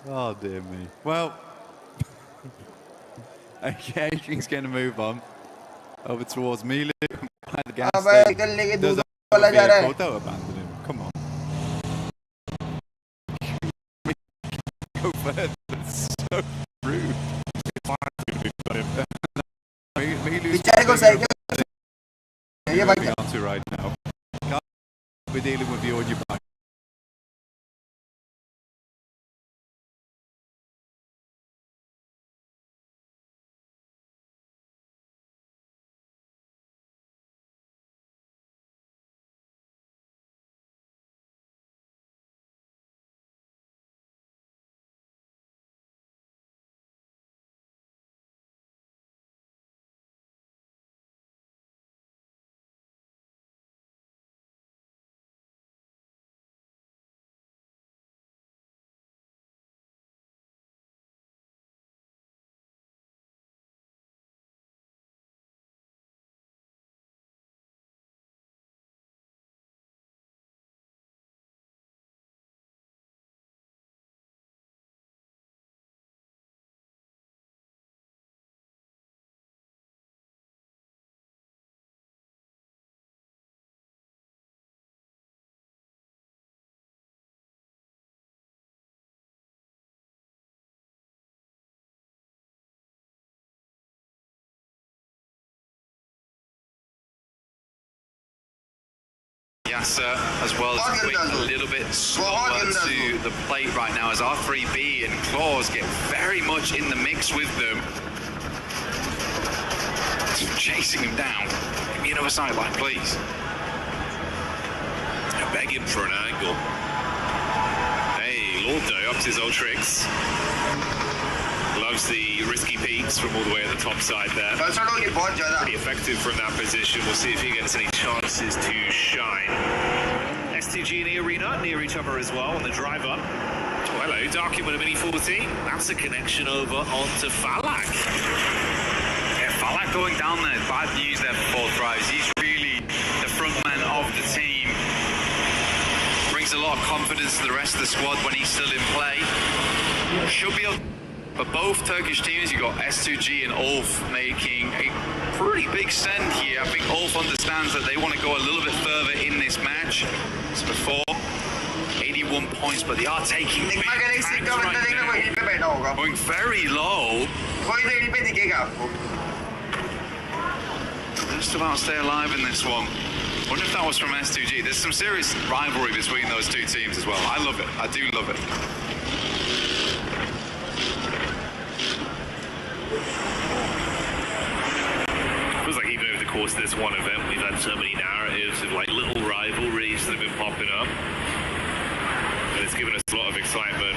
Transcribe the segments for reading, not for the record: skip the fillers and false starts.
Oh dear me. Well, okay, King's going to move on over towards Milu by the gas station. Does have a vehicle, don't abandon him. Come on. Go further. It's so rude. Milu's moving on to right now. Can't be dealing with the audio back. As well as quick, a little bit slower to the plate right now as R3B and Claws get very much in the mix with them. Chasing him down. Give me another sideline, please. They're begging for an angle. Hey, Lord Day up to his old tricks. Loves the risky peaks from all the way at the top side there. Pretty effective from that position. We'll see if he gets any chances to shine. STG in the arena, near each other as well on the drive up. Oh, hello, Darkin with a Mini 14. That's a connection over onto Falak. Yeah, Falak going down there. Bad news there for both drivers. He's really the front man of the team. Brings a lot of confidence to the rest of the squad when he's still in play. Should be able. For both Turkish teams, you've got S2G and Ulf making a pretty big stand here. I think Ulf understands that they want to go a little bit further in this match. As before, 81 points, but they are taking big tanks right now. Going very low. Just about stay alive in this one. Wonder if that was from S2G. There's some serious rivalry between those two teams as well. I love it. I do love it. Feels like even over the course of this one event, we've had so many narratives of like little rivalries that have been popping up. And it's given us a lot of excitement.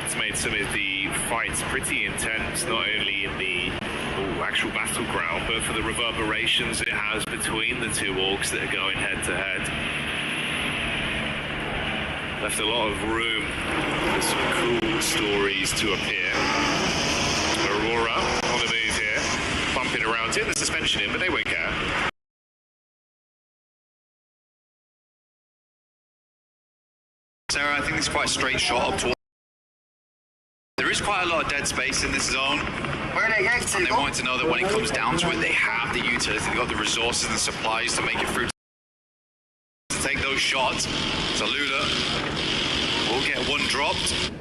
It's made some of the fights pretty intense, not only in the actual battleground, but for the reverberations it has between the two orgs that are going head to head. Left a lot of room for some cool stories to appear. Aurora on the move here, bumping around here, the suspension in, but they won't care. Sarah, I think it's quite a straight shot up towards. There is quite a lot of dead space in this zone. And they want to know that when it comes down to it, they have the utility, they've got the resources and supplies to make it through to take those shots. So Lula will get one dropped.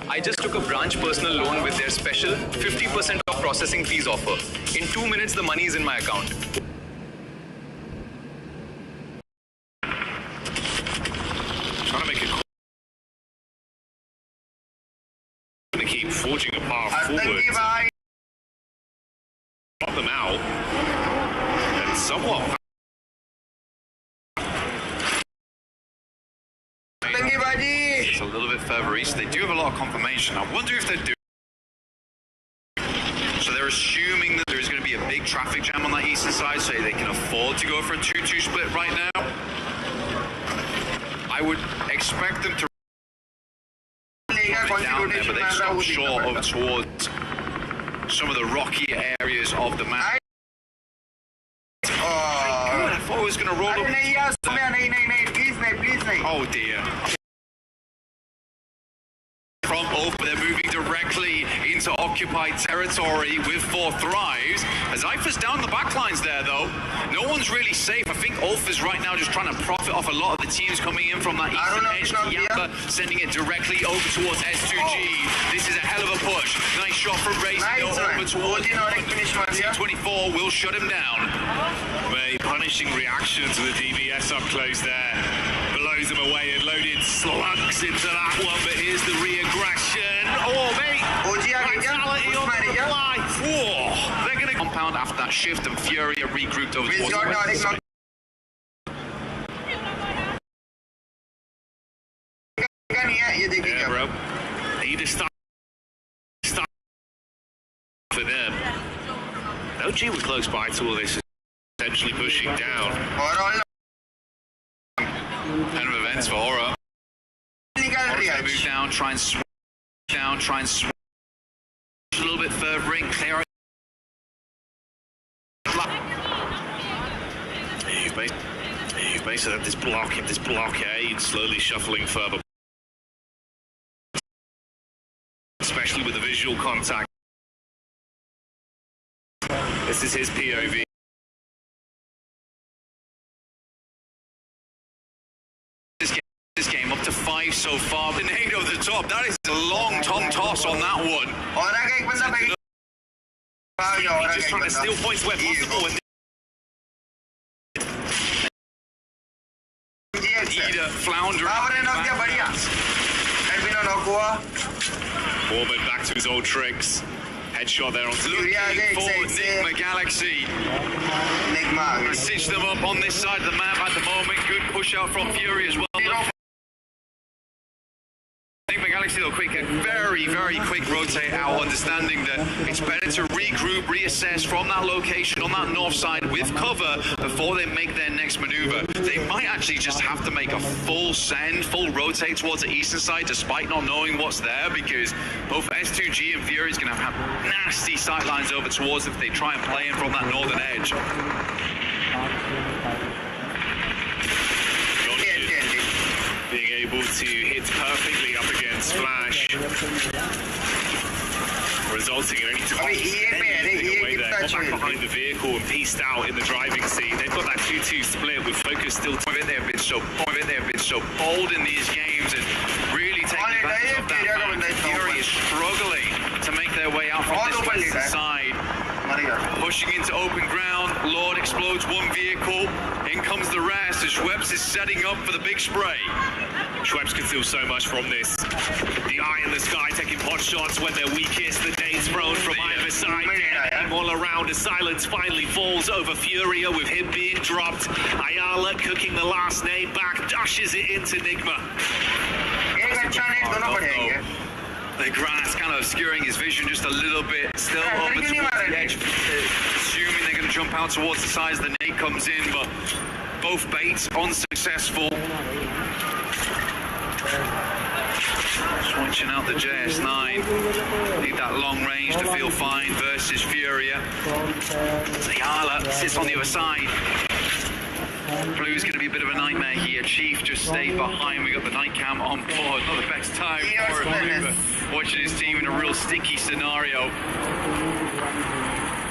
I just took a branch personal loan with their special 50% off processing fees offer. In 2 minutes, the money is in my account. Trying to make a call. Going to keep forging a path forward. Got them out. And somewhat. It's a little bit further east. They do have a lot of confirmation. I wonder if they're doing. So they're assuming that there's going to be a big traffic jam on that eastern side, so they can afford to go for a 2-2 split right now. I would expect them to down there, but they stop short of towards some of the rocky areas of the map. is going to roll up. Oh dear. From Ulf, they're moving directly into occupied territory with 4 Thrives. As Eifer's down the back lines there, though. No one's really safe. I think Ulf is right now just trying to profit off a lot of the teams coming in from that eastern edge. Yamba sending it directly over towards S2G. This is a hell of a push. Nice shot from Racing over towards 24 will shut him down. A punishing reaction to the DBS up close there. Blows him away and loaded slugs into that one, but here's the re-aggression. Oh, mate! Vitality on the fly. Whoa! They're going to compound after that shift, and Fury are regrouped over towards the west side. Yeah, bro. Need to start for them. OG were close by to all this, essentially pushing down. Kind of events for Aura. Aura's move down, try and switch down, try and switch a little bit further in, clear it. You basically have this blockade slowly shuffling further, especially with the visual contact. This is his POV. This game up to 5 so far. The nade over the top. That is a long tongue toss on that one. He's just trying to steal points where possible. Ida floundering. Foreman back to his old tricks. Headshot there onto Looking for Nigma Galaxy. Gonna cinch them up on this side of the map at the moment. Good push out from Fury as well. Nigma Galaxy though, quick, very, very quick rotate out, understanding that it's better to regroup, reassess from that location on that north side with cover before they make their next maneuver. They might actually just have to make a full send, full rotate towards the eastern side despite not knowing what's there, because both S2G and Fury is going to have nasty sightlines over towards if they try and play in from that northern edge. Being able to hit perfectly up against Flash, resulting in only to away there, got back behind the vehicle and pieced out in the driving seat. They've got that 2-2 split with focus still. They have been so bold in these games and really taking advantage of that. Fury is struggling to make their way out from this western side. Pushing into open ground, Lord explodes one vehicle, in comes the rest as Schweppes is setting up for the big spray. Schweppes can steal so much from this. The eye in the sky taking pot shots when they're weakest. The nades thrown from either side. Dead all around as silence finally falls over Furia with him being dropped. Ayala cooking the last nade back, dashes it into Nigma. The grass kind of obscuring his vision just a little bit. Still over towards the edge. Assuming they're going to jump out towards the sides the nade comes in, but both baits unsuccessful. Switching out the JS9. Need that long range to feel fine versus Furia. Ayala sits on the other side. Blue's going to be a bit of a nightmare here. Chief just stayed behind. We got the night cam on board. Not the best time for a maneuver. Watching his team in a real sticky scenario.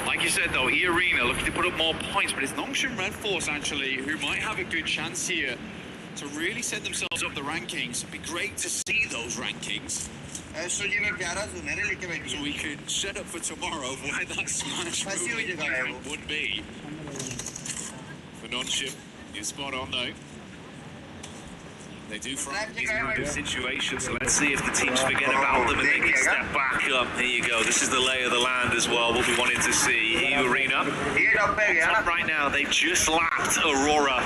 Like you said though, E-Arena looking to put up more points, but it's Nongshan Red Force actually who might have a good chance here to really set themselves up the rankings. It'd be great to see those rankings. So we could set up for tomorrow where that smash would be. For Nongshan, you're spot on though. They do find these kind of situations, so let's see if the teams forget about them and they can step back up. Here you go, this is the lay of the land as well, what we wanted to see. E-Arena, right now, they just lapped Aurora.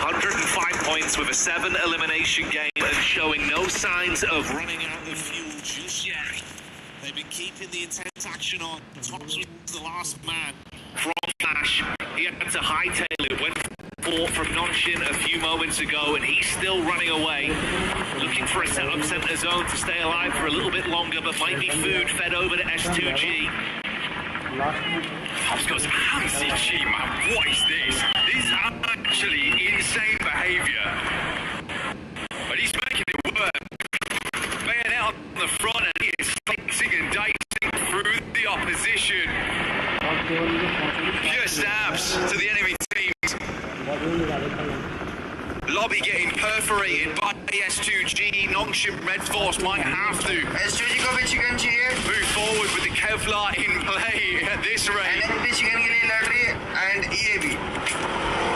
105 points with a 7 elimination game and showing no signs of running out of fuel just yet. They've been keeping the intense action on. Tops was the last man from Flash. He had to hightail it, went from Nongshan a few moments ago, and he's still running away. Looking for a setup center zone to stay alive for a little bit longer, but might be food fed over to S2G. Pops goes, Hamzy G, man, what is this? is actually insane behaviour. But he's making it work. Bayonet on the front and he is slicing and dicing through the opposition. Pure stabs to the enemy teams. Lobby getting perforated by S2G. Nongshim Red Force might have to move forward with the Kevlar in play at this rate. And EAB.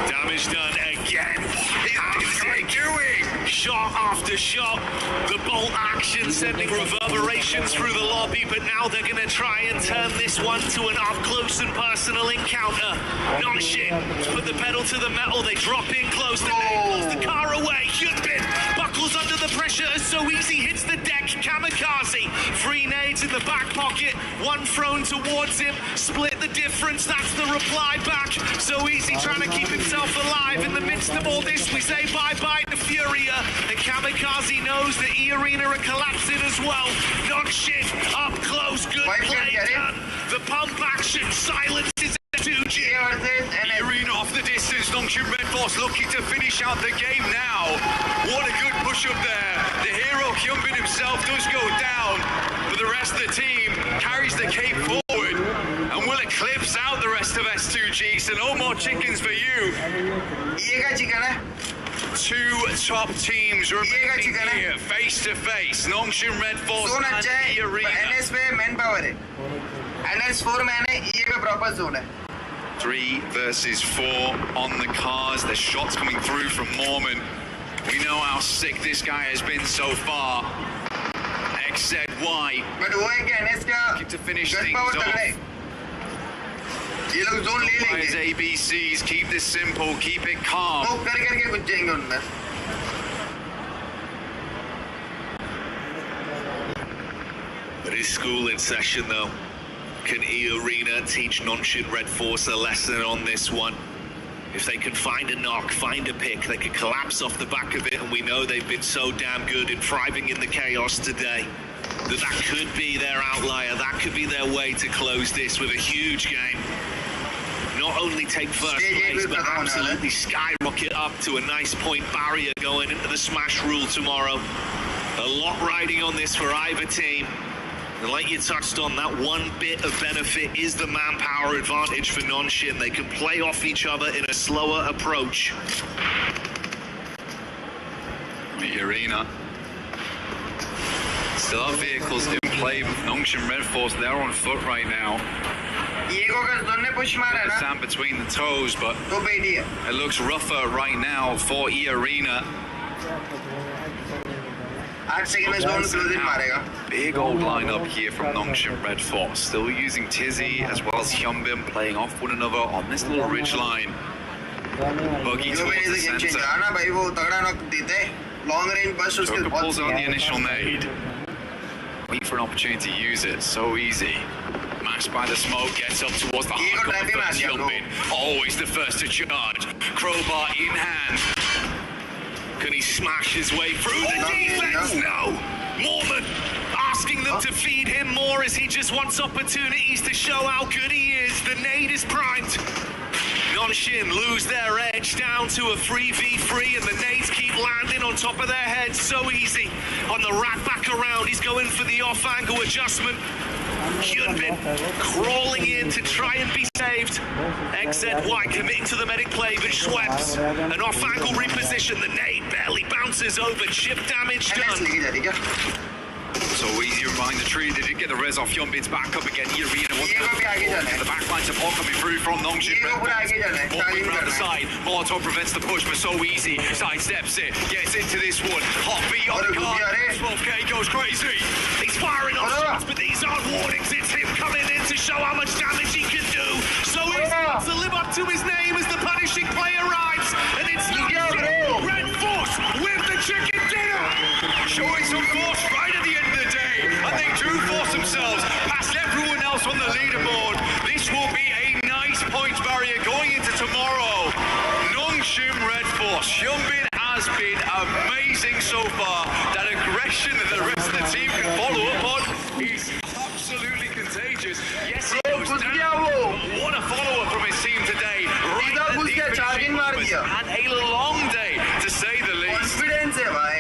Damage done again. What is he doing? Shot after shot. The bolt action sending reverberations through the lobby, but now they're going to try and turn this one to an up-close and personal encounter. Nongshim put the pedal to the metal. They drop in close. The pulls the car away. Hyunbin buckles under the pressure as So Easy hits the deck. Kamikaze. 3 nades in the back pocket. 1 thrown towards him. Split the difference. That's the reply back. So Easy trying to keep himself alive. In the midst of all this, we say bye-bye to Furia. And Kamikaze knows that E-Arena are collapsing as well. Nongshim up close. Good play done. The pump action silences 2G. E-Arena off the distance. Nongshim Red Force looking to finish out the game now. What a good push up there. The hero Hyunbin himself does go down, but the rest of the team carries the cape forward and will eclipse out the rest of S2G. So no more chickens for you. 2 top teams remaining here, face to face. Nongshim Red Force and E-Arena. NS पे manpower है. NS 4 man है, ये पे proper zone है. 3 versus 4 on the cars. There's shots coming through from Mormon. We know how sick this guy has been so far. XZY But वो है कि NS का looking to finish gun things power off. तगड़ा है. ये लोग zone ले Requires लेंगे. ABCs, keep this simple, keep it calm. Move करके कुछ जाएंगे उनमें. It is school in session though. Can E-Arena teach Nongshim Red Force a lesson on this one? If they can find a knock, find a pick, they could collapse off the back of it, and we know they've been so damn good in thriving in the chaos today. That could be their outlier, that could be their way to close this with a huge game. Not only take first place, but absolutely skyrocket up to a nice point barrier going into the Smash Rule tomorrow. A lot riding on this for either team. And like you touched on, that one bit of benefit is the manpower advantage for Nongshim. They can play off each other in a slower approach. The Arena still have vehicles in play with Nongshim Red Force. They're on foot right now. ये को अगर दोनों push मारा ना, Sand between the toes, but तो बेटी है. it looks rougher right now for E-Arena. 8 seconds में zone close in मारेगा. Big old lineup here from Nongshim Red Force. Still using Tizzy as well as Hyunbin playing off one another on this little ridge line. Buggy जो towards मैंने the इसे game change center. करा ना भाई वो तगड़ा knock देते. Long range burst उसके Joker बहुत pulls out सही the है. initial nade. Wait for an opportunity to use it. So easy. Mashed by the smoke, gets up towards the Ego hardcore trap first. him, Hyunbin, always the first to charge. Crowbar in hand. Can he smash his way through the defense? No! Mormon asking them to feed him more as he just wants opportunities to show how good he is. The nade is primed. Nongshim lose their edge down to a 3v3 and the nades keep landing on top of their heads. So Easy on the rat back around. He's going for the off-angle adjustment. Hyunbin crawling in to try and be saved. XZY committing to the medic play, but Schweppes an off-angle reposition. The nade barely bounces over. Chip damage NS done. लेके जा रही क्या? So easier behind the tree. They did get the res off. Hyunbin's back up again. E-Arena wants Ego भी आगे जाना है. the backline support coming through from Nongshim Ego Red पूरा Force. आगे जाना है. Walking Target around the करना है. side. Molotov prevents the push, but So Easy sidesteps it. Gets into this one. Hot beat on the Aure car. Gubiare. 12K goes crazy. He's firing off Aure. shots, but these aren't warnings. It's him coming in to show how much damage he can do. So he's Aure. to live up to his name as the punishing play arrives. And it's Bro. Red Force with the chicken dinner. Showing some force right at the end of the day. And they do force themselves past everyone else on the leaderboard. This will be a nice points barrier going into tomorrow. Nongshim Red Force. Hyunbin has been amazing so far. That aggression that the rest of the team can follow up on is absolutely contagious. Yes, he goes घुस down. गया वो. What a follow-up from his team today. Right सीधा at घुस the गया charging मार दिया. Had a long day to say the least. Confidence है भाई.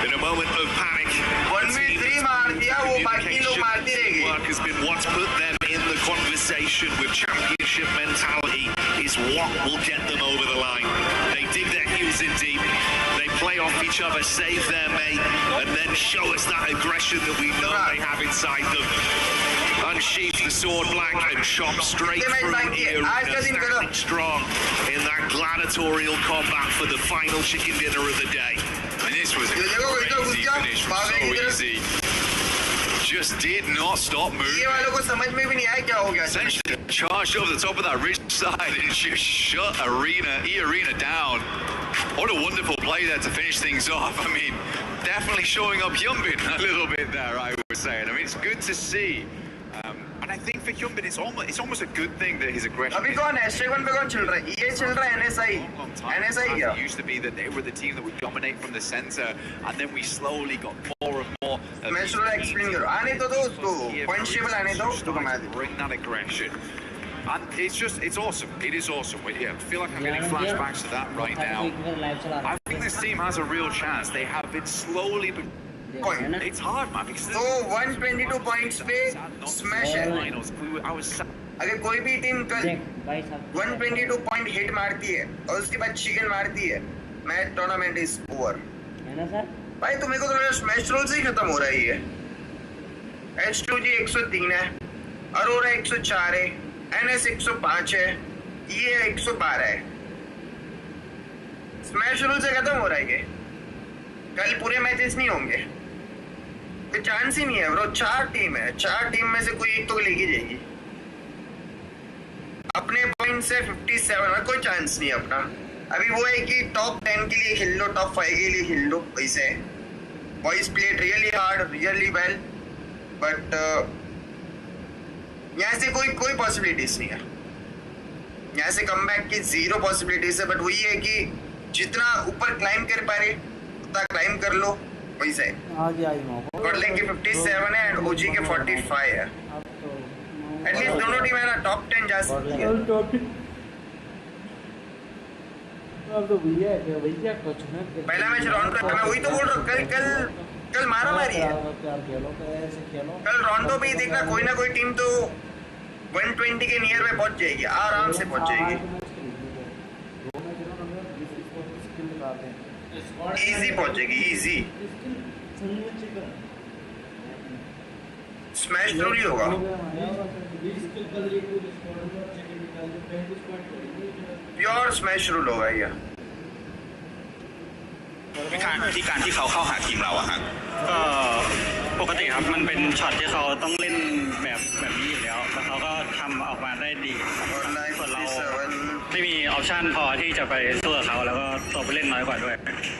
In a moment of panic, 1v3 मार दिया, वो बाकी लोग मारती रहेगी. work has been what's put them in the conversation with championship mentality is what will get them over the line. They dig their heels in deep, they play off each other, save their mate, and then show us that aggression that we know they have inside them. Unsheath the sword blank and chop straight through here, standing strong in that gladiatorial combat for the final chicken dinner of the day. And this was a crazy finish from so easy. Just did not stop moving. ये वालों को समझ में भी नहीं आया क्या हो गया. Essentially charged over the top of that ridge side and just shut Arena down. What a wonderful play there to finish things off. I mean, definitely showing up Hyunbin a little bit there, I would say. I mean, it's good to see. And I think for Hyunbin, it's almost a good thing that his aggression. अभी कौन है? H1 पे कौन चल रहा है? ये चल रहा है NSI. NSI क्या? It used to be that they were the team that would dominate from the center, and then we slowly got more and more. मैं थोड़ा explain करूँ. आने तो दो उसको. Point table आने दो. तो कमा दे. Bring that aggression. And it's awesome. It is awesome. I feel like I'm getting flashbacks to that right now. I think this team has a real chance. They have been slowly. Point. It's hard, man. Because तो 122 points पे smash है. अगर कोई भी team कल 122 point hit मारती है और उसके बाद chicken मारती है, मैच टूर्नामेंट is over. है ना सर? भाई तुम्हें को तो मेरा स्मैश रोल से ही खत्म हो रहा है ये. H2G 103 है, अरोरा 104 है, NS 105 है, ये 112 है. स्मैश रोल से खत्म हो रहा है ये. कल पूरे मैचेस नहीं होंगे. कोई चांस ही नहीं है ब्रो. 4 टीम है, 4 टीम में से कोई एक तो लेके जाएगी. अपने पॉइंट से 57 में कोई चांस नहीं है अपना. अभी वो है कि टॉप 10 के लिए खेल लो, टॉप 5 के लिए खेल लो. वैसे boys played really hard, really well, but यहाँ से कोई पॉसिबिलिटीज नहीं है. यहाँ से कमबैक की 0 पॉसिबिलिटीज है. बट वही है कि जितना ऊपर क्लाइम कर पा रहे उतना क्लाइम कर लो. वैसे गॉडलिंक के 57 है एंड ओजी के 45 है. एटलीस्ट दोनों टीम है ना टॉप 10 जा सकती है. पहला मैच रोंडो मैं वही तो बोल रहा हूँ. कल मारा मारी है. कल रोंडो में ही देखना कोई ना कोई टीम तो 120 के नियर में पहुंच जाएगी, आराम से पहुंच जाएगी. इजी पहुंचेगी, इजी. स्मैश थ्रू ही होगा. प्योर स्मैश रूल होगा ये. ที่การที่เขาเข้าหาทีมเราอะฮะก็ปกติครับมันเป็นช็อตที่เขาต้องเล่นแบบนี้อยู่แล้วแล้วเขาก็ทำออกมาได้ดีส่วนเราไม่มีออปชั่นพอที่จะไปสู้กับเขาแล้วก็ตัวไปเล่นน้อยกว่าด้วย